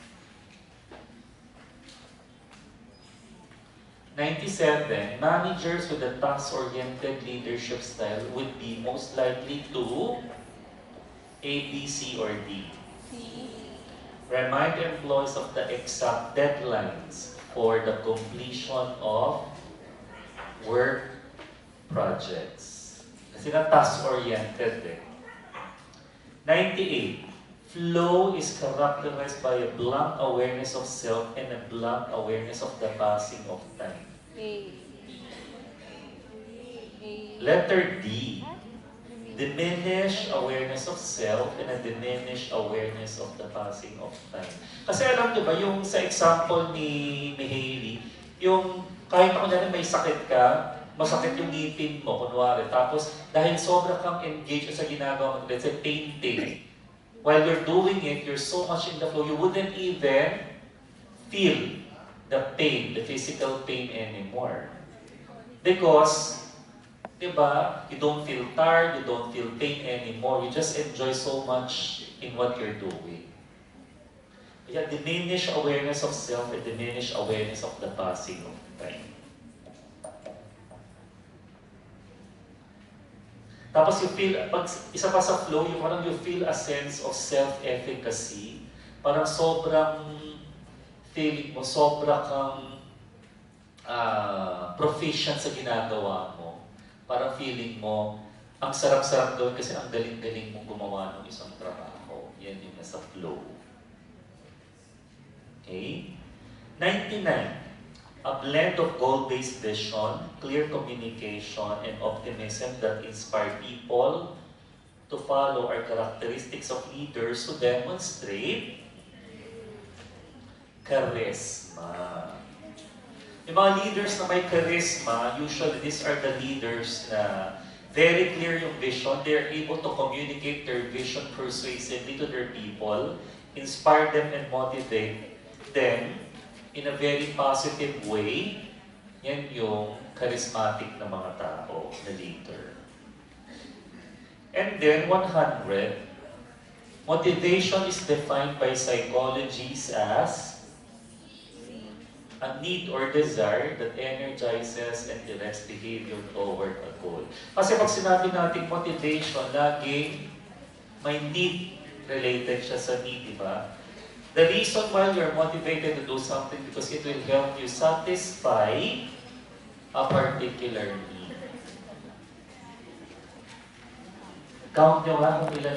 97. Managers with a task-oriented leadership style would be most likely to A, B, C, or D. Remind employees of the exact deadlines for the completion of work projects. Kasi na task-oriented eh. 98. Flow is characterized by a blank awareness of self and a blank awareness of the passing of time. A. Letter D. Diminished awareness of self and a diminished awareness of the passing of time. Kasi alam niyo ba, yung sa example ni Mihaly, yung kahit ako na may sakit ka, masakit yung ngipin mo, kunwari, tapos dahil sobra kang engaged sa ginagawa mo, let's say painting, while you're doing it, you're so much in the flow, you wouldn't even feel the pain, the physical pain anymore. Because, diba, you don't feel tired, you don't feel pain anymore, you just enjoy so much in what you're doing. Kaya diminished awareness of self and diminished awareness of the passing of time. Tapos you feel, pag isa pa sa flow, yung parang you feel a sense of self-efficacy. Parang sobrang feeling mo, sobra kang proficient sa ginagawa mo. Parang feeling mo, Ang sarap-sarap gawin kasi ang galing-galing mong gumawa ng isang trabaho. Yan yung nasa flow. Okay? 99. A blend of goal-based vision, clear communication, and optimism that inspire people to follow are characteristics of leaders who demonstrate charisma. Yung mga leaders na may charisma, usually these are the leaders na very clear yung vision. They're able to communicate their vision persuasively to their people, inspire them and motivate them in a very positive way. Yan yung charismatic na mga tao, na leader. And then, 100, motivation is defined by psychologists as a need or desire that energizes and directs behavior toward a goal. Kasi pag sinabi natin motivation, laging may need related siya sa need, di ba? The reason why you're motivated to do something because it will help you satisfy a particular need. Count nyo nga kung ilan